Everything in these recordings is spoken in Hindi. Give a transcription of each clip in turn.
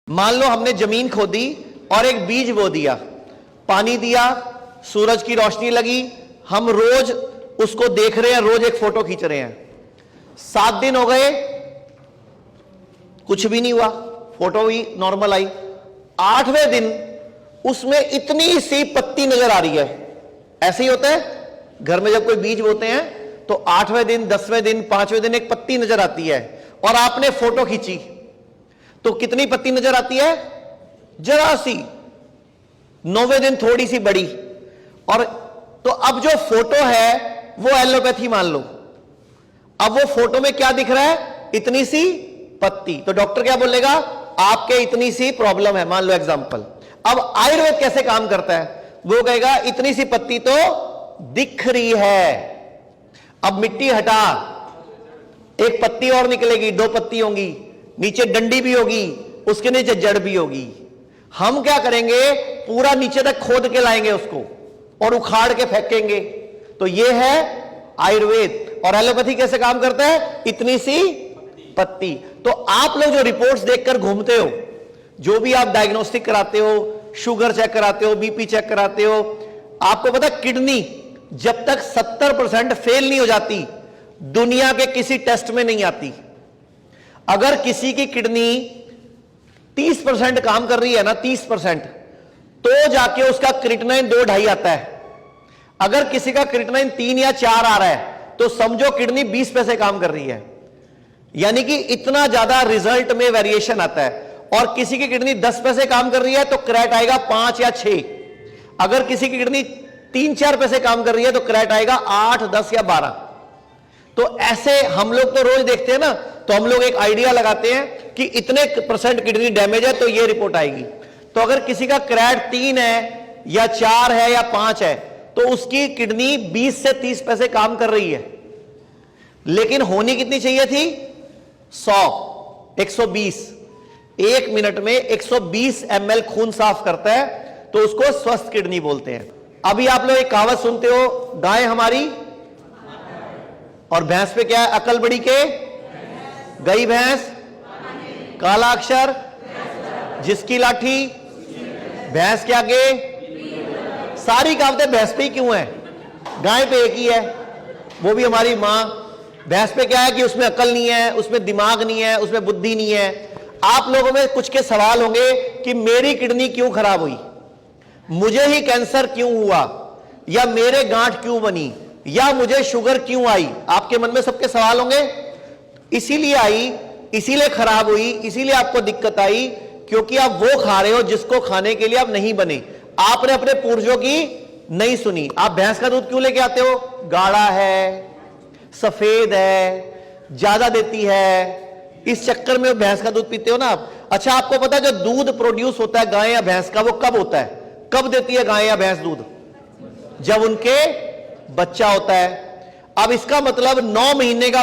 मान लो हमने जमीन खोदी और एक बीज बो दिया, पानी दिया, सूरज की रोशनी लगी, हम रोज उसको देख रहे हैं, रोज एक फोटो खींच रहे हैं। 7 दिन हो गए, कुछ भी नहीं हुआ, फोटो भी नॉर्मल आई। 8वें दिन उसमें इतनी सी पत्ती नजर आ रही है। ऐसे ही होता है घर में जब कोई बीज बोते हैं तो 8वें दिन, 10वें दिन, 5वें दिन एक पत्ती नजर आती है और आपने फोटो खींची तो कितनी पत्ती नजर आती है? जरा सी। 9वें दिन थोड़ी सी बड़ी। और तो अब जो फोटो है वो एलोपैथी मान लो। अब वो फोटो में क्या दिख रहा है? इतनी सी पत्ती। तो डॉक्टर क्या बोलेगा? आपके इतनी सी प्रॉब्लम है, मान लो एग्जांपल। अब आयुर्वेद कैसे काम करता है? वो कहेगा इतनी सी पत्ती तो दिख रही है, अब मिट्टी हटा, एक पत्ती और निकलेगी, 2 पत्ती होंगी, नीचे डंडी भी होगी, उसके नीचे जड़ भी होगी। हम क्या करेंगे? पूरा नीचे तक खोद के लाएंगे उसको और उखाड़ के फेंकेंगे। तो ये है आयुर्वेद। और एलोपैथी कैसे काम करता है? इतनी सी पत्ती। तो आप लोग जो रिपोर्ट्स देखकर घूमते हो, जो भी आप डायग्नोस्टिक कराते हो, शुगर चेक कराते हो, बीपी चेक कराते हो, आपको पता किडनी जब तक 70% फेल नहीं हो जाती दुनिया के किसी टेस्ट में नहीं आती। अगर किसी की किडनी 30% काम कर रही है ना, 30%, तो जाके उसका क्रिएटिनिन 2-2.5 आता है। अगर किसी का क्रिएटिनिन 3 या 4 आ रहा है तो समझो किडनी 20 पैसे काम कर रही है। यानी कि इतना ज्यादा रिजल्ट में वेरिएशन आता है। और किसी की किडनी 10 पैसे काम कर रही है तो क्रैट आएगा 5 या 6। अगर किसी की किडनी 3-4 पैसे काम कर रही है तो क्रैट आएगा 8, 10 या 12। तो ऐसे हम लोग तो रोज देखते हैं ना, तो हम लोग एक आइडिया लगाते हैं कि इतने % किडनी डैमेज है तो ये रिपोर्ट आएगी। तो अगर किसी का क्रैट 3 है या 4 है या 5 है तो उसकी किडनी 20 से 30 पैसे काम कर रही है, लेकिन होनी कितनी चाहिए थी? 100, 120। 1 मिनट में 120 ml खून साफ करता है तो उसको स्वस्थ किडनी बोलते हैं। अभी आप लोग एक कहावत सुनते हो, गाय हमारी और भैंस पे क्या है? अकल बड़ी के गई भैंस, काला अक्षर जिसकी लाठी, भैंस के आगे। सारी कहावतें भैंस पे ही क्यों है? गाय पे एक ही है, वो भी हमारी मां। भैंस पे क्या है कि उसमें अकल नहीं है, उसमें दिमाग नहीं है, उसमें बुद्धि नहीं है। आप लोगों में कुछ के सवाल होंगे कि मेरी किडनी क्यों खराब हुई, मुझे ही कैंसर क्यों हुआ, या मेरे गांठ क्यों बनी, या मुझे शुगर क्यों आई। आपके मन में सबके सवाल होंगे। इसीलिए आई, इसीलिए खराब हुई, इसीलिए आपको दिक्कत आई क्योंकि आप वो खा रहे हो जिसको खाने के लिए आप नहीं बने। आपने अपने पूर्वजों की नहीं सुनी। आप भैंस का दूध क्यों लेके आते हो? गाढ़ा है, सफेद है, ज्यादा देती है, इस चक्कर में भैंस का दूध पीते हो ना आप। अच्छा, आपको पता है जो दूध प्रोड्यूस होता है गाय या भैंस का, वो कब होता है? कब देती है गाय या भैंस दूध? जब उनके बच्चा होता है। अब इसका मतलब 9 महीने का।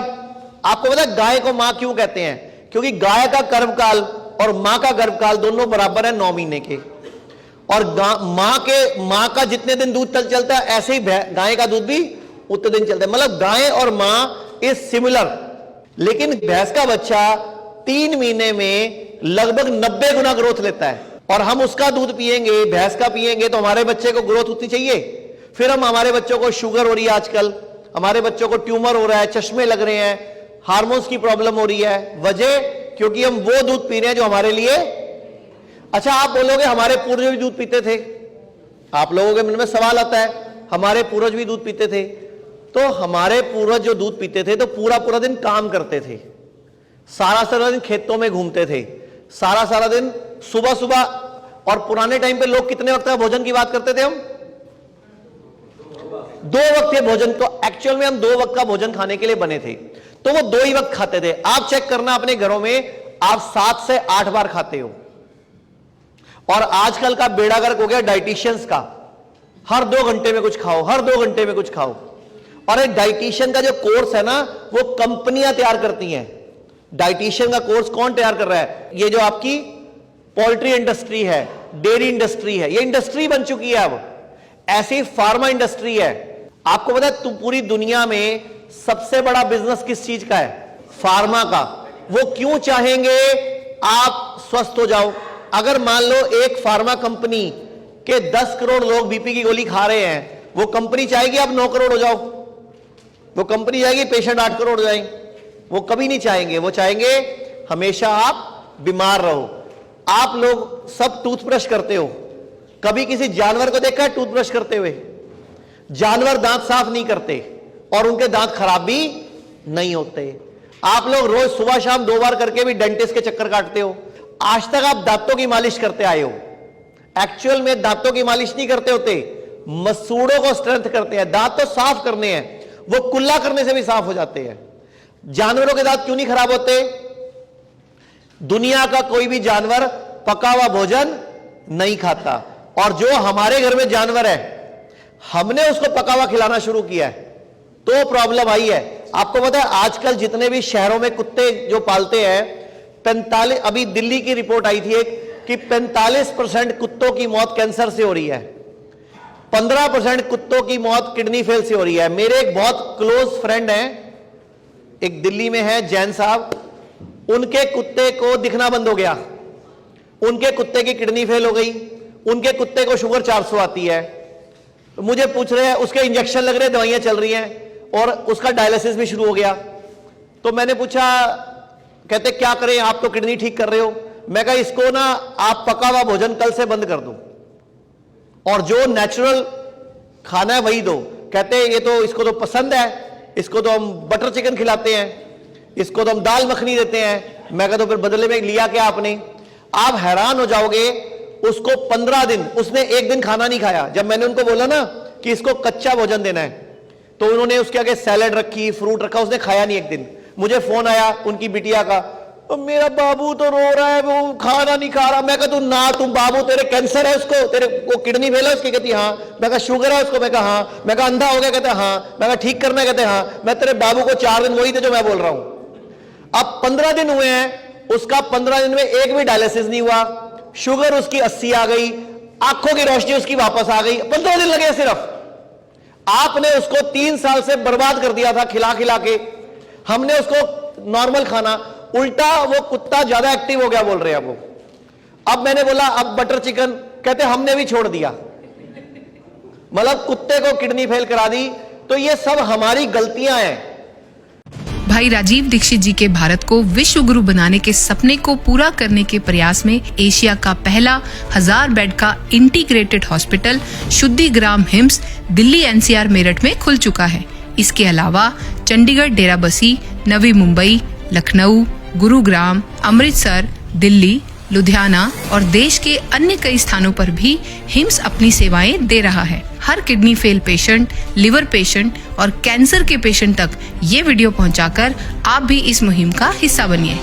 आपको पता है गाय को मां क्यों कहते हैं? क्योंकि गाय का गर्भकाल और मां का गर्भकाल दोनों बराबर है 9 महीने के। और मां का जितने दिन दूध चलता है ऐसे ही गाय का दूध भी उतने दिन चलता है। मतलब गाय और मां इज सिमिलर। लेकिन भैंस का बच्चा 3 महीने में लगभग 90 गुना ग्रोथ लेता है। और हम उसका दूध पिएंगे, भैंस का पिएंगे, तो हमारे बच्चे को ग्रोथ उतनी चाहिए। फिर हमारे बच्चों को शुगर हो रही है, आजकल हमारे बच्चों को ट्यूमर हो रहा है, चश्मे लग रहे हैं, हार्मोन्स की प्रॉब्लम हो रही है। वजह क्योंकि हम वो दूध पी रहे हैं जो हमारे लिए। अच्छा, आप बोलोगे हमारे पूर्वज भी दूध पीते थे। आप लोगों के मन में सवाल आता है, हमारे पूर्वज भी दूध पीते थे। तो हमारे पूर्वज जो दूध पीते थे तो पूरा पूरा दिन काम करते थे, सारा दिन खेतों में घूमते थे, सारा दिन सुबह सुबह। और पुराने टाइम पे लोग कितने वक्त का भोजन की बात करते थे? हम 2 वक्त के भोजन। तो एक्चुअल में हम 2 वक्त का भोजन खाने के लिए बने थे, तो वो 2 ही वक्त खाते थे। आप चेक करना अपने घरों में, आप 7 से 8 बार खाते हो। और आजकल का बेड़ा गर्क हो गया डाइटिशियंस का, हर 2 घंटे में कुछ खाओ, हर 2 घंटे में कुछ खाओ। और एक डाइटिशियन का जो कोर्स है ना, वो कंपनियां तैयार करती हैं। डाइटिशियन का कोर्स कौन तैयार कर रहा है? ये जो आपकी पोल्ट्री इंडस्ट्री है, डेयरी इंडस्ट्री है, ये इंडस्ट्री बन चुकी है। अब ऐसी फार्मा इंडस्ट्री है। आपको पता है पूरी दुनिया में सबसे बड़ा बिजनेस किस चीज का है? फार्मा का। वो क्यों चाहेंगे आप स्वस्थ हो जाओ? अगर मान लो एक फार्मा कंपनी के 10 करोड़ लोग बीपी की गोली खा रहे हैं, वो कंपनी चाहेगी आप 9 करोड़ हो जाओ? वो कंपनी चाहेगी पेशेंट 8 करोड़ हो जाएंगे? वो कभी नहीं चाहेंगे। वो चाहेंगे हमेशा आप बीमार रहो। आप लोग सब टूथब्रश करते हो, कभी किसी जानवर को देखा है टूथब्रश करते हुए? जानवर दांत साफ नहीं करते और उनके दांत खराब भी नहीं होते। आप लोग रोज सुबह शाम 2 बार करके भी डेंटिस्ट के चक्कर काटते हो। आज तक आप दांतों की मालिश करते आए हो। एक्चुअल में दांतों की मालिश नहीं करते होते, मसूड़ों को स्ट्रेंथ करते हैं। दांत तो साफ करने हैं, वो कुल्ला करने से भी साफ हो जाते हैं। जानवरों के दांत क्यों नहीं खराब होते? दुनिया का कोई भी जानवर पका हुआ भोजन नहीं खाता, और जो हमारे घर में जानवर है हमने उसको पका हुआ खिलाना शुरू किया है तो प्रॉब्लम आई है। आपको पता है आजकल जितने भी शहरों में कुत्ते जो पालते हैं, 45, अभी दिल्ली की रिपोर्ट आई थी एक कि 45% कुत्तों की मौत कैंसर से हो रही है, 15% कुत्तों की मौत किडनी फेल से हो रही है। मेरे एक बहुत क्लोज फ्रेंड हैं, एक दिल्ली में है जैन साहब, उनके कुत्ते को दिखना बंद हो गया, उनके कुत्ते की किडनी फेल हो गई, उनके कुत्ते को शुगर 400 आती है। मुझे पूछ रहे हैं, उसके इंजेक्शन लग रहे हैं, दवाइयां चल रही हैं और उसका डायलिसिस भी शुरू हो गया। तो मैंने पूछा, कहते क्या करें, आप तो किडनी ठीक कर रहे हो। मैं कहा इसको ना आप पका हुआ भोजन कल से बंद कर दो और जो नेचुरल खाना है वही दो। कहते ये तो इसको तो पसंद है, इसको तो हम बटर चिकन खिलाते हैं, इसको तो हम दाल मखनी देते हैं। मैं कहा तो फिर बदले में लिया क्या आपने? आप हैरान हो जाओगे, उसको 15 दिन, उसने एक दिन खाना नहीं खाया। जब मैंने उनको बोला ना कि इसको कच्चा भोजन देना है तो उन्होंने उसके आगे सैलेड रखी, फ्रूट रखा, उसने खाया नहीं एक दिन। मुझे फोन आया उनकी बिटिया का, तो मेरा बाबू तो रो रहा है, वो खाना नहीं खा रहा। मैं कहा तुम बाबू तेरे कैंसर है, उसको तेरे को किडनी फेल है उसकी? कहती हाँ। मैं कहा शुगर है उसको? मैं कहा हाँ। मैं कहा अंधा हो गया? कहते हाँ। मैं कहा ठीक करना है? कहते हाँ। मैं तेरे बाबू को 4 दिन वही थे जो मैं बोल रहा हूं। अब 15 दिन हुए हैं, उसका 15 दिन में एक भी डायलिसिस नहीं हुआ, शुगर उसकी 80 आ गई, आंखों की रोशनी उसकी वापस आ गई। 15 दिन लगे सिर्फ। आपने उसको 3 साल से बर्बाद कर दिया था खिला खिला के। हमने उसको नॉर्मल खाना, उल्टा वो कुत्ता ज्यादा एक्टिव हो गया बोल रहे हैं वो। अब मैंने बोला अब बटर चिकन, कहते हमने भी छोड़ दिया। मतलब कुत्ते को किडनी फेल करा दी। तो ये सब हमारी गलतियां हैं। भाई राजीव दीक्षित जी के भारत को विश्व गुरु बनाने के सपने को पूरा करने के प्रयास में एशिया का पहला 1000 बेड का इंटीग्रेटेड हॉस्पिटल शुद्धि ग्राम हिम्स दिल्ली एनसीआर मेरठ में खुल चुका है। इसके अलावा चंडीगढ़, डेराबस्सी, नवी मुंबई, लखनऊ, गुरुग्राम, अमृतसर, दिल्ली, लुधियाना और देश के अन्य कई स्थानों पर भी हिम्स अपनी सेवाएं दे रहा है। हर kidney fail patient, liver patient और कैंसर के पेशेंट तक ये वीडियो पहुंचाकर आप भी इस मुहिम का हिस्सा बनिए।